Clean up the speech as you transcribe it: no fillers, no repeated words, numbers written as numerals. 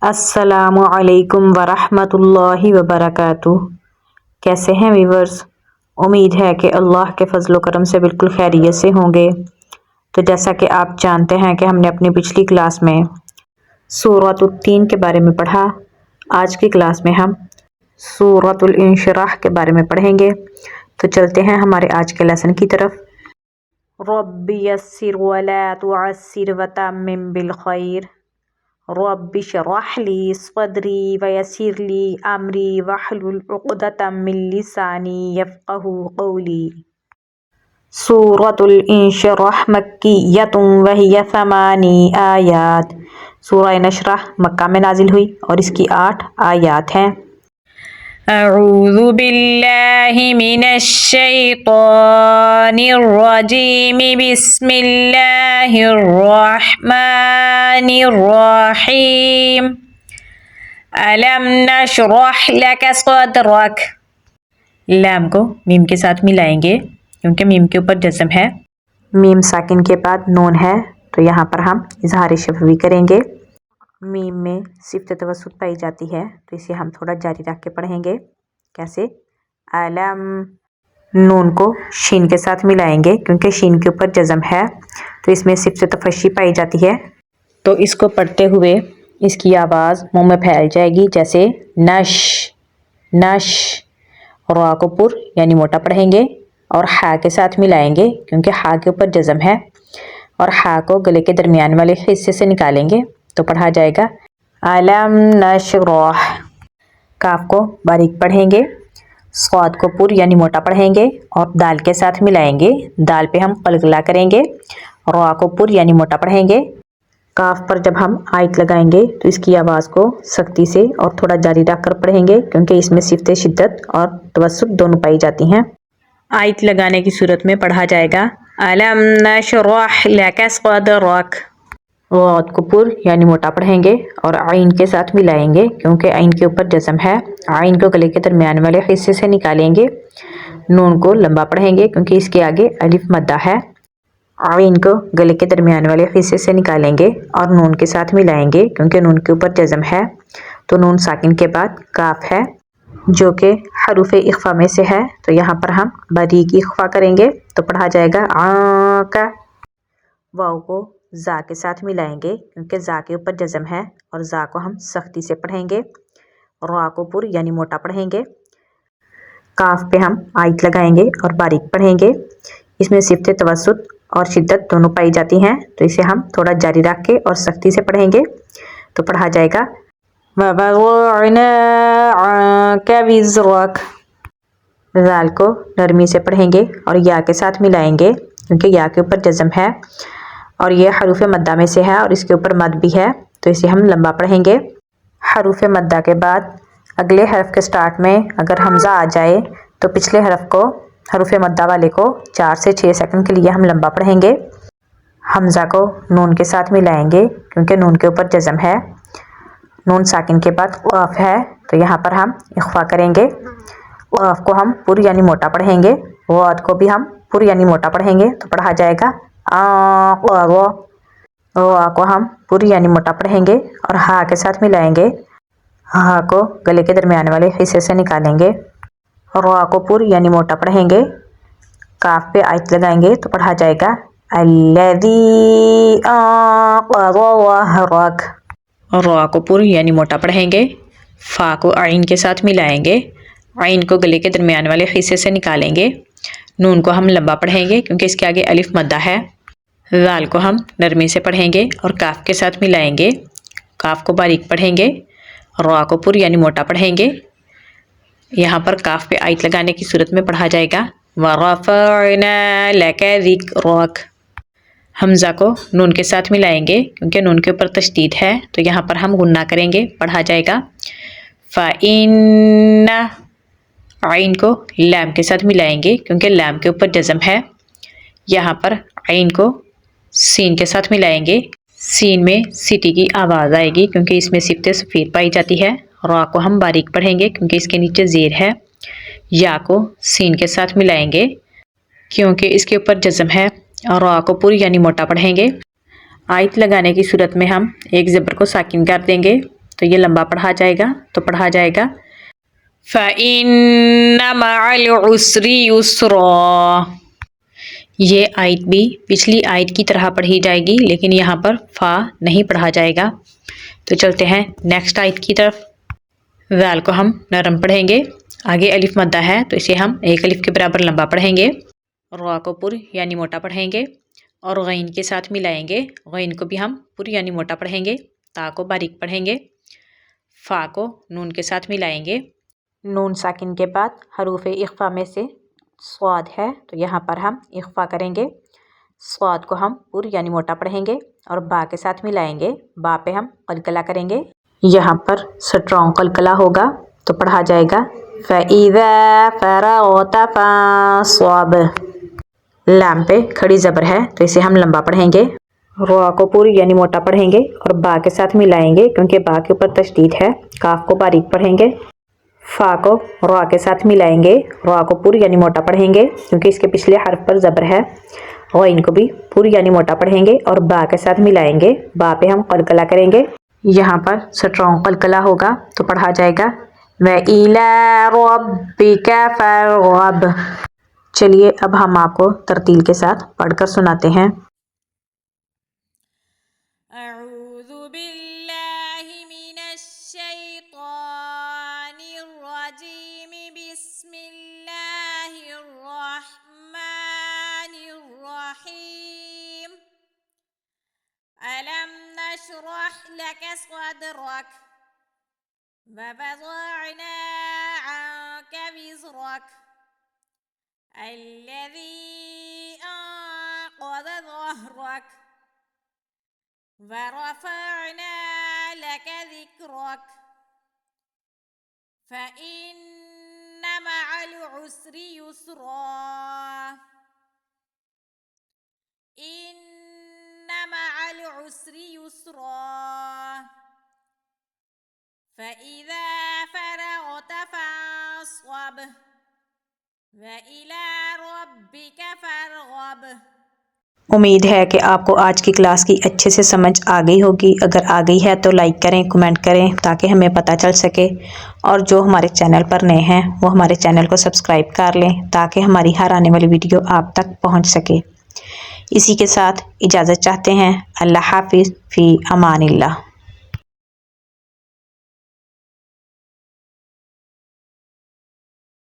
अस्सलामु अलैकुम वरहमतुल्लाहि वबरकातुह। कैसे हैं व्यूवर्स? उम्मीद है कि अल्लाह के फजल करम से बिल्कुल खैरियत से होंगे। तो जैसा कि आप जानते हैं कि हमने अपनी पिछली क्लास में सूरतुल तीन के बारे में पढ़ा। आज की क्लास में हम सूरतुल इंशिराह के बारे में पढ़ेंगे। तो चलते हैं हमारे आज के लेसन की तरफ। रब्बि यस्सिर वला तुअस्सिर वतम्मिम बिल खैर। रब्बि शरह ली सदरी वयस्सिर ली अमरी वहलुल उक़दतम मिन लिसानी यफ़क़हू क़ौली। सूरतुल इंशिराह मक्किय्यतुन वहिय समानी आयात। सूरह नशरह मक्का में नाजिल हुई और इसकी 8 आयात हैं। अऊज़ु बिल्लाहि मिनश शैतानिर रजीम बिस्मिल्लाहिर रहमानिर रहीम। अलम नशरह लक सदरक। लाम को मीम के साथ मिलाएंगे क्योंकि मीम के ऊपर जज़म है। मीम साकिन के बाद नून है तो यहाँ पर हम इजहार शफवी करेंगे। मीम में सिफ्त तवस्सुत पाई जाती है तो इसे हम थोड़ा जारी रख के पढ़ेंगे। कैसे? अलम। नून को शीन के साथ मिलाएंगे क्योंकि शीन के ऊपर जज़म है तो इसमें सिफ्त तफशी पाई जाती है। तो इसको पढ़ते हुए इसकी आवाज़ मुंह में फैल जाएगी जैसे नश नश। रा को पुर यानी मोटा पढ़ेंगे और हा के साथ मिलाएंगे क्योंकि हा के ऊपर जज़म है और हा को गले के दरमियान वाले हिस्से से निकालेंगे तो पढ़ा जाएगा अलम नशरह। काफ को बारीक पढ़ेंगे, स्वाद को पुर यानी मोटा पढ़ेंगे और दाल के साथ मिलाएंगे। दाल पे हम कलकला करेंगे। रा को पुर यानी मोटा पढ़ेंगे। काफ पर जब हम आयत लगाएंगे तो इसकी आवाज़ को सख्ती से और थोड़ा जारी रख कर पढ़ेंगे क्योंकि इसमें सिफ्त शिद्दत और तवस्सुत दोनों पाई जाती हैं। आयत लगाने की सूरत में पढ़ा जाएगा अलम नशरह लक सदरक। वाद को पुर यानी मोटा पढ़ेंगे और आइन के साथ मिलाएंगे क्योंकि आइन के ऊपर जज़म है। आइन को गले के दरमियान वाले हिस्से से निकालेंगे। नून को लंबा पढ़ेंगे क्योंकि इसके आगे अलिफ मद्दा है। आइन को गले के दरमियान वाले हिस्से से निकालेंगे और नून के साथ मिलाएंगे क्योंकि नून के ऊपर जज़म है। तो नून साकिन के बाद काफ है जो कि हरूफ इख्फा में से है तो यहाँ पर हम बारीक इख्फा करेंगे तो पढ़ा जाएगा आ का। वाव को जा के साथ मिलाएंगे क्योंकि जा के ऊपर जज़म है और जा को हम सख्ती से पढ़ेंगे। रा को पुर यानी मोटा पढ़ेंगे। काफ पे हम आयत लगाएंगे और बारीक पढ़ेंगे। इसमें सिफ्त तवस्सुत और शिद्दत दोनों पाई जाती हैं तो इसे हम थोड़ा जारी रख के और सख्ती से पढ़ेंगे तो पढ़ा जाएगा जाल को नरमी से पढ़ेंगे और या के साथ मिलाएंगे क्योंकि या के ऊपर जज़म है और ये हरूफ मद्दा में से है और इसके ऊपर मद भी है तो इसे हम लंबा पढ़ेंगे। हरूफ मद्दा के बाद अगले हरफ के स्टार्ट में अगर हमज़ा आ जाए तो पिछले हरफ को हरूफ मद्दा वाले को 4 से 6 सेकंड के लिए हम लंबा पढ़ेंगे। हमज़ा को नून के साथ मिलाएंगे क्योंकि नून के ऊपर जज़म है। नून साकिन के बाद क़ाफ है तो यहाँ पर हम इख्फा करेंगे। क़ाफ को हम पुर यानी मोटा पढ़ेंगे। वाद को भी हम पुर यानी मोटा पढ़ेंगे तो पढ़ा जाएगा वा को हम पुर यानी मोटा पढ़ेंगे और हा के साथ मिलाएंगे। हा को गले के दरमियान वाले हिस्से से निकालेंगे। रा को पुर यानी मोटा पढ़ेंगे। काफ पे आयत लगाएंगे तो पढ़ा जाएगा अल्लज़ी वहरक। रा को पुर यानी मोटा पढ़ेंगे। फ़ा को आइन के साथ मिलाएंगे। आइन को गले के दरमियान वाले हिस्से से निकालेंगे। नून को हम लंबा पढ़ेंगे क्योंकि इसके आगे अलिफ मद्दा है। ज़ाल को हम नरमी से पढ़ेंगे और काफ के साथ मिलाएंगे। काफ को बारीक पढ़ेंगे। रा को पुर यानी मोटा पढ़ेंगे। यहाँ पर काफ पे आयत लगाने की सूरत में पढ़ा जाएगा वरफ़अना लक ज़िक्रक। हमज़ा को नून के साथ मिलाएंगे क्योंकि नून के ऊपर तशदीद है तो यहाँ पर हम गुन्ना करेंगे। पढ़ा जाएगा फ़इन्ना। आइन को लाम के साथ मिलाएंगे क्योंकि लाम के ऊपर जज़म है। यहाँ पर आइन को सीन के साथ मिलाएंगे। सीन में सीटी की आवाज़ आएगी क्योंकि इसमें सिफ्त सफ़ीर पाई जाती है। रा को हम बारीक पढ़ेंगे क्योंकि इसके नीचे ज़ेर है। या को सीन के साथ मिलाएंगे क्योंकि इसके ऊपर जज़म है और रा को पुर यानी मोटा पढ़ेंगे। आयत लगाने की सूरत में हम एक ज़बर को साकिन कर देंगे تو یہ لمبا پڑھا جائے گا، تو پڑھا جائے گا فَإِنَّ مَعَ الْعُسْرِ يُسْرًا۔ یہ آیت بھی پچھلی آیت کی طرح پڑھی جائے گی، لیکن یہاں پر فا نہیں پڑھا جائے گا۔ تو چلتے ہیں نیکسٹ آیت کی طرف۔ ذال کو ہم نرم پڑھیں گے، آگے الف مدہ ہے تو اسے ہم ایک الف کے برابر لمبا پڑھیں گے، را کو پر یعنی موٹا پڑھیں گے اور غین کے ساتھ ملائیں گے، غین کو بھی ہم پر یعنی موٹا پڑھیں گے، تا کو باریک پڑھیں گے، فا کو نون کے ساتھ ملائیں گے، نون ساکن کے بعد حروف اخفا میں سے صاد ہے تو یہاں پر ہم اخفا کریں گے، صاد کو ہم پر یعنی موٹا پڑھیں گے اور با کے ساتھ ملائیں گے، با پہ ہم قلقلہ کریں گے، یہاں پر سٹرونگ قلقلہ ہوگا تو پڑھا جائے گا فَإِذَا فَرَغْتَ فَانصَبْ۔ لام پہ کھڑی زبر ہے تو اسے ہم لمبا پڑھیں گے، را کو پر یعنی موٹا پڑھیں گے اور با کے ساتھ ملائیں گے کیونکہ با کے اوپر تشدید ہے، کاف کو باریک پڑھیں گے، فا کو را کے ساتھ ملائیں گے، را کو پر یعنی موٹا پڑھیں گے کیونکہ اس کے پچھلے حرف پر زبر ہے، غین کو بھی پر یعنی موٹا پڑھیں گے اور با کے ساتھ ملائیں گے، با پہ ہم قلقلہ کریں گے، یہاں پر سٹرونگ قلقلہ ہوگا تو پڑھا جائے گا وَإِلَىٰ رَبِّكَ فَارْغَب۔ چلیے اب ہم آپ کو ترتیل کے ساتھ پڑھ کر سناتے ہیں۔ اعوذ باللہ من الشیطان الرجیم، بسم اللہ الرحمن الرحیم۔ ألم نشرح لك صدرك ووضعنا عنك وزرك الذي أنقض ظهرك ورفعنا لك ذكرك فإن مع العسر يسرا إن مع العسر يسرا فإذا فرغت فانصب وإلى ربك فارغب۔ امید ہے کہ آپ کو آج کی کلاس کی اچھے سے سمجھ آ گئی ہوگی، اگر آ گئی ہے تو لائک کریں، کمنٹ کریں تاکہ ہمیں پتہ چل سکے، اور جو ہمارے چینل پر نئے ہیں وہ ہمارے چینل کو سبسکرائب کر لیں تاکہ ہماری ہر آنے والی ویڈیو آپ تک پہنچ سکے۔ اسی کے ساتھ اجازت چاہتے ہیں، اللہ حافظ، فی امان اللہ۔